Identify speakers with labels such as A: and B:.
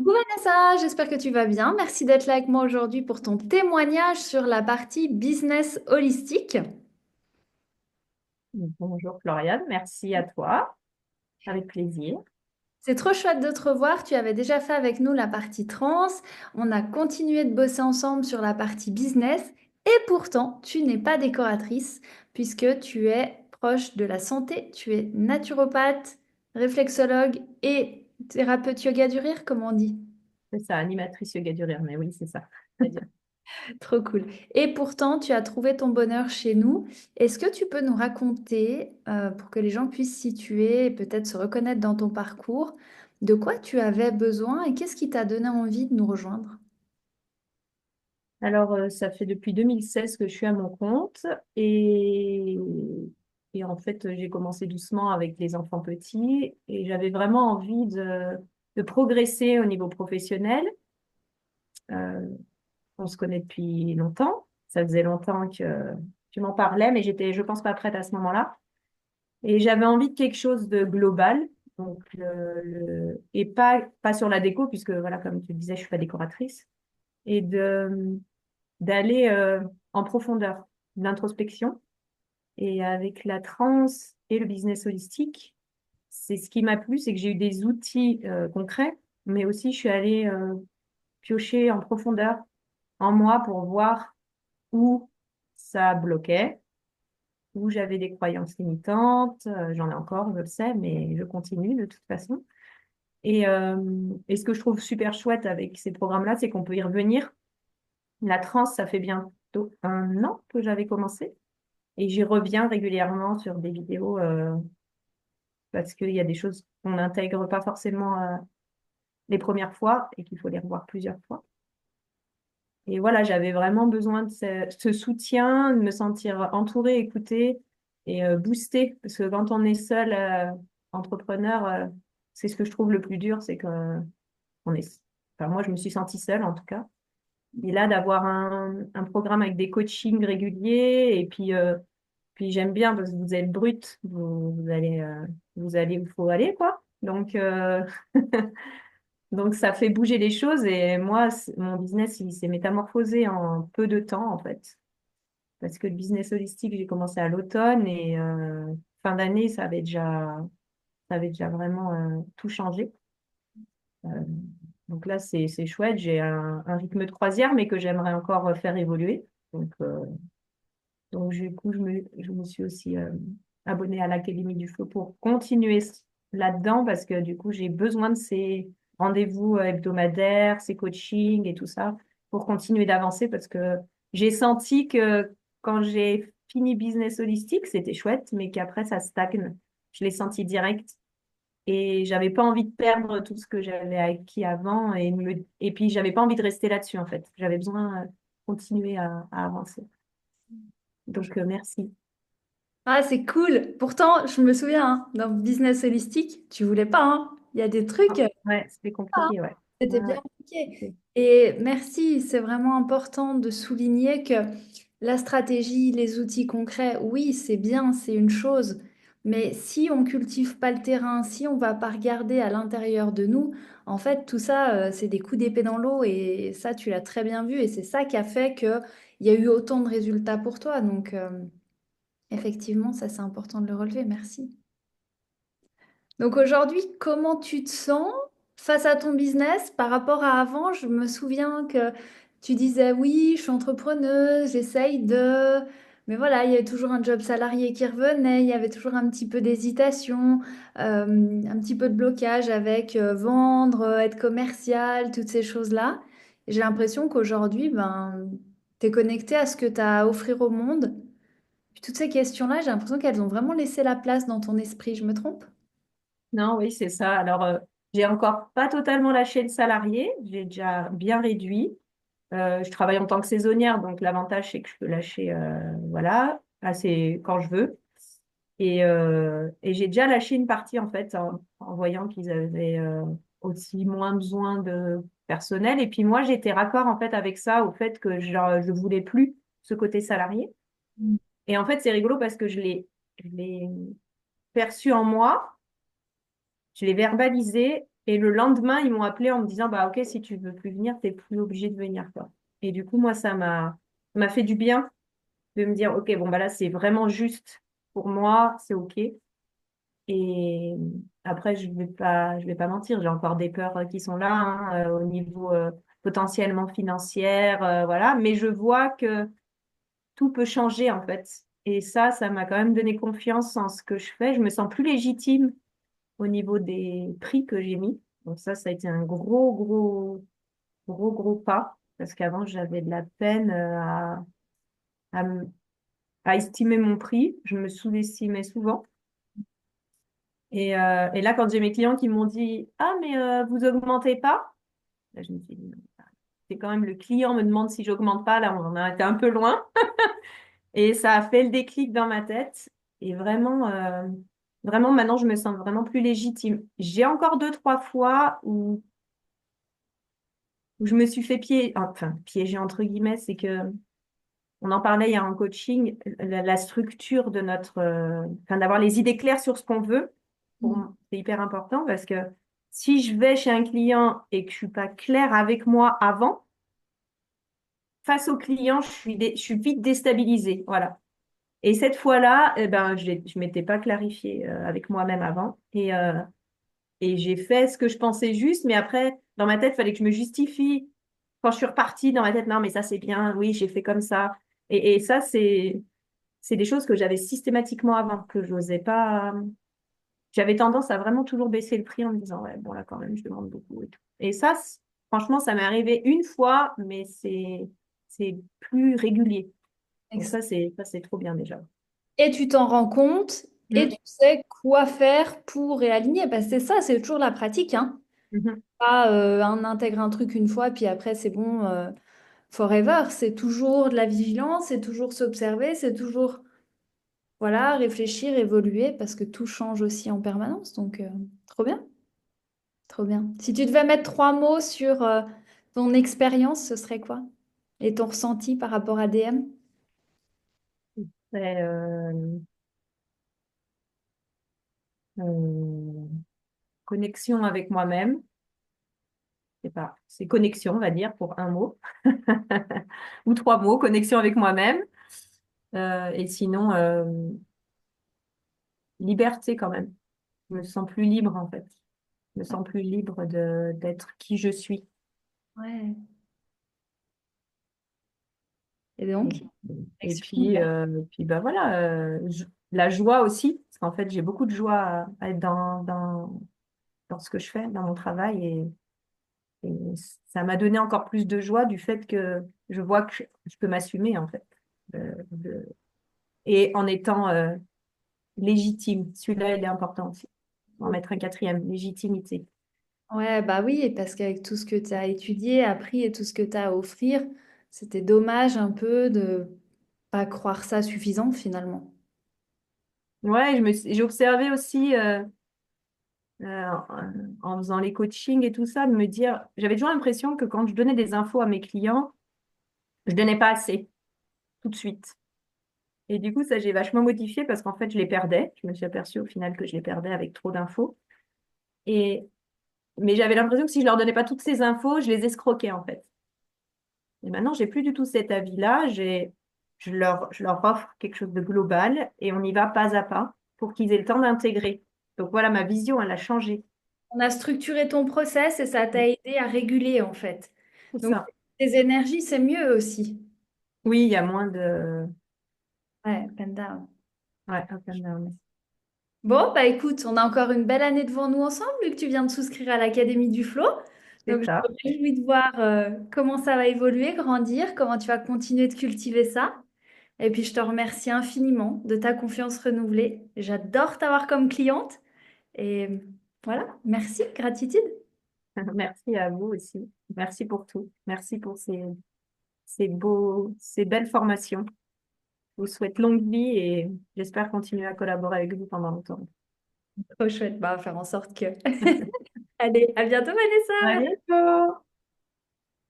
A: Coucou Vanessa, j'espère que tu vas bien. Merci d'être là avec moi aujourd'hui pour ton témoignage sur la partie business holistique.
B: Bonjour Floriane, merci à toi, avec plaisir.
A: C'est trop chouette de te revoir. Tu avais déjà fait avec nous la partie trans. On a continué de bosser ensemble sur la partie business. Et pourtant, tu n'es pas décoratrice puisque tu es proche de la santé. Tu es naturopathe, réflexologue et thérapeute yoga du rire, comme on dit.
B: C'est ça, animatrice yoga du rire, mais oui, c'est ça.
A: Trop cool. Et pourtant, tu as trouvé ton bonheur chez nous. Est-ce que tu peux nous raconter, pour que les gens puissent situer et peut-être se reconnaître dans ton parcours, de quoi tu avais besoin et qu'est-ce qui t'a donné envie de nous rejoindre?
B: Alors, ça fait depuis 2016 que je suis à mon compte et, et en fait, j'ai commencé doucement avec les enfants petits et j'avais vraiment envie de progresser au niveau professionnel. Euh, on se connaît depuis longtemps. Ça faisait longtemps que tu m'en parlais, mais j'étais, je pense, pas prête à ce moment-là. Et j'avais envie de quelque chose de global, donc et pas sur la déco, puisque voilà, comme tu disais, je suis pas décoratrice, et d'aller en profondeur, l'introspection. Et avec la trance et le business holistique, c'est ce qui m'a plu, c'est que j'ai eu des outils concrets, mais aussi je suis allée piocher en profondeur en moi pour voir où ça bloquait, où j'avais des croyances limitantes. J'en ai encore, je le sais, mais je continue de toute façon. Et ce que je trouve super chouette avec ces programmes-là, c'est qu'on peut y revenir. La transe, ça fait bientôt 1 an que j'avais commencé. Et j'y reviens régulièrement sur des vidéos parce qu'il y a des choses qu'on n'intègre pas forcément les premières fois et qu'il faut les revoir plusieurs fois. Et voilà, j'avais vraiment besoin de ce soutien, de me sentir entourée, écoutée et boostée. Parce que quand on est seul entrepreneur, c'est ce que je trouve le plus dur, c'est que on est, enfin, moi, je me suis sentie seule en tout cas. Et là, d'avoir un programme avec des coachings réguliers, et puis j'aime bien parce que vous êtes brut, vous allez où il faut aller, quoi. Donc ça fait bouger les choses et moi, mon business, il s'est métamorphosé en peu de temps, en fait. Parce que le business holistique, j'ai commencé à l'automne et fin d'année, ça avait déjà vraiment tout changé. Euh, donc là, c'est chouette. J'ai un rythme de croisière, mais que j'aimerais encore faire évoluer. Donc du coup, je me suis aussi abonnée à l'Académie du Flow pour continuer là-dedans parce que du coup, j'ai besoin de ces rendez-vous hebdomadaires, ces coachings et tout ça pour continuer d'avancer parce que j'ai senti que quand j'ai fini business holistique, c'était chouette, mais qu'après, ça stagne. Je l'ai senti direct. Et j'avais pas envie de perdre tout ce que j'avais acquis avant et puis j'avais pas envie de rester là-dessus en fait. J'avais besoin de continuer à avancer. Donc merci.
A: Ah, c'est cool. Pourtant, je me souviens, hein, dans le business holistique, tu voulais pas, hein. Il y a des trucs.
B: Ouais, c'était compliqué, ouais.
A: C'était
B: Ouais,
A: bien
B: ouais.
A: compliqué.
B: Ok.
A: Et merci, c'est vraiment important de souligner que la stratégie, les outils concrets, oui, c'est bien, c'est une chose. Mais si on cultive pas le terrain, si on va pas regarder à l'intérieur de nous, en fait, tout ça, c'est des coups d'épée dans l'eau. Et ça, tu l'as très bien vu. Et c'est ça qui a fait qu'il y a eu autant de résultats pour toi. Donc, effectivement, ça, c'est important de le relever. Merci. Donc aujourd'hui, comment tu te sens face à ton business par rapport à avant? Je me souviens que tu disais oui, je suis entrepreneuse, j'essaye de... Mais voilà, il y avait toujours un job salarié qui revenait, il y avait toujours un petit peu d'hésitation, un petit peu de blocage avec vendre, être commercial, toutes ces choses-là. Et j'ai l'impression qu'aujourd'hui, ben, tu es connecté à ce que tu as à offrir au monde. Puis toutes ces questions-là, j'ai l'impression qu'elles ont vraiment laissé la place dans ton esprit, je me trompe?
B: Non, oui, c'est ça. Alors, j'ai encore pas totalement lâché le salarié. J'ai déjà bien réduit. Je travaille en tant que saisonnière, donc l'avantage, c'est que je peux lâcher, voilà, assez quand je veux. Et j'ai déjà lâché une partie, en fait, en voyant qu'ils avaient aussi moins besoin de personnel. Et puis moi, j'étais raccord, en fait, avec ça, au fait que je voulais plus ce côté salarié. Et en fait, c'est rigolo parce que je l'ai perçu en moi, je l'ai verbalisé Et le lendemain, ils m'ont appelé en me disant, bah, OK, si tu veux plus venir, t'es plus obligé de venir, quoi. Et du coup, moi, ça m'a fait du bien de me dire, OK, bon, bah là, c'est vraiment juste pour moi, c'est OK. Et après, je vais pas mentir, j'ai encore des peurs qui sont là, hein, au niveau potentiellement financière, voilà. Mais je vois que tout peut changer, en fait. Et ça m'a quand même donné confiance en ce que je fais. Je me sens plus légitime au niveau des prix que j'ai mis. Donc ça a été un gros, gros, gros, gros pas. Parce qu'avant, j'avais de la peine à, m- à estimer mon prix. Je me sous-estimais souvent. Et là, quand j'ai mes clients qui m'ont dit, ah, mais vous augmentez pas? Là, je me suis dit, non, c'est quand même le client me demande si j'augmente pas. Là, on en a été un peu loin. Et ça a fait le déclic dans ma tête. Et vraiment, vraiment, maintenant, je me sens vraiment plus légitime. J'ai encore deux, trois fois où je me suis fait enfin, piéger entre guillemets, c'est que on en parlait il y a un coaching, la structure de enfin, d'avoir les idées claires sur ce qu'on veut,
A: Mm.
B: c'est hyper important parce que si je vais chez un client et que je suis pas claire avec moi avant, face au client, je suis vite déstabilisée, voilà. Et cette fois-là, eh ben, je m'étais pas clarifiée avec moi-même avant et j'ai fait ce que je pensais juste, mais après, dans ma tête, il fallait que je me justifie. Quand je suis repartie dans ma tête, non, mais ça c'est bien, oui, j'ai fait comme ça. Et ça, c'est des choses que j'avais systématiquement avant, que j'osais pas. J'avais tendance à vraiment toujours baisser le prix en me disant, ouais, bon, là, quand même, je demande beaucoup et tout. Et ça, franchement, ça m'est arrivé une fois, mais c'est plus régulier. Donc ça, c'est trop bien déjà.
A: Et tu t'en rends compte et
B: Mm.
A: tu sais quoi faire pour réaligner. Parce que c'est ça, c'est toujours la pratique, hein.
B: Mhm.
A: Pas on intègre un truc une fois, puis après c'est bon, forever. C'est toujours de la vigilance, c'est toujours s'observer, c'est toujours voilà, réfléchir, évoluer, parce que tout change aussi en permanence. Donc, trop bien, trop bien. Si tu devais mettre trois mots sur ton expérience, ce serait quoi? Et ton ressenti par rapport à DM?
B: C'est, euh, connexion avec moi-même. C'est connexion, on va dire, pour un mot. Ou trois mots, connexion avec moi-même. Et sinon, liberté quand même. Je me sens plus libre en fait. Je me sens plus libre d'être qui je suis.
A: Ouais. Et
B: Et,
A: donc,
B: et
A: action
B: puis,
A: ouverte.
B: bah voilà, la joie aussi, parce qu'en fait, j'ai beaucoup de joie à être dans ce que je fais, dans mon travail. Et ça m'a donné encore plus de joie du fait que je vois que je peux m'assumer en fait. Et en étant légitime. Celui-là, il est important aussi. On va mettre un quatrième, légitimité.
A: Ouais, bah oui, parce qu'avec tout ce que tu as étudié, appris et tout ce que tu as à offrir, c'était dommage un peu de pas croire ça suffisant finalement.
B: Ouais, j'ai observé aussi en faisant les coachings et tout ça, de me dire, j'avais toujours l'impression que quand je donnais des infos à mes clients, je donnais pas assez tout de suite. Et du coup, ça, j'ai vachement modifié parce qu'en fait, je les perdais. Je me suis aperçue au final que je les perdais avec trop d'infos. Et, mais j'avais l'impression que si je leur donnais pas toutes ces infos, je les escroquais en fait. Et maintenant, j'ai plus du tout cet avis-là. Je leur offre quelque chose de global et on y va pas à pas pour qu'ils aient le temps d'intégrer. Donc voilà, ma vision, elle a changé.
A: On a structuré ton process et ça t'a aidé à réguler en fait.
B: C'est
A: Donc,
B: ça.
A: tes énergies, c'est mieux aussi.
B: Oui, il y a moins de...
A: Ouais, pen down.
B: Ouais, up and down.
A: Bon, bah écoute, on a encore une belle année devant nous ensemble, vu que tu viens de souscrire à l'Académie du Flow.
B: C'est
A: Donc, je
B: ça.
A: me réjouis de voir comment ça va évoluer, grandir, comment tu vas continuer de cultiver ça. Et puis, je te remercie infiniment de ta confiance renouvelée. J'adore t'avoir comme cliente. Et voilà, merci, gratitude.
B: Merci à vous aussi. Merci pour tout. Merci pour ces belles formations. Je vous souhaite longue vie et j'espère continuer à collaborer avec vous pendant longtemps.
A: Trop chouette, bah, faire en sorte que. Allez, à bientôt,
B: À
A: Vanessa.
B: bientôt!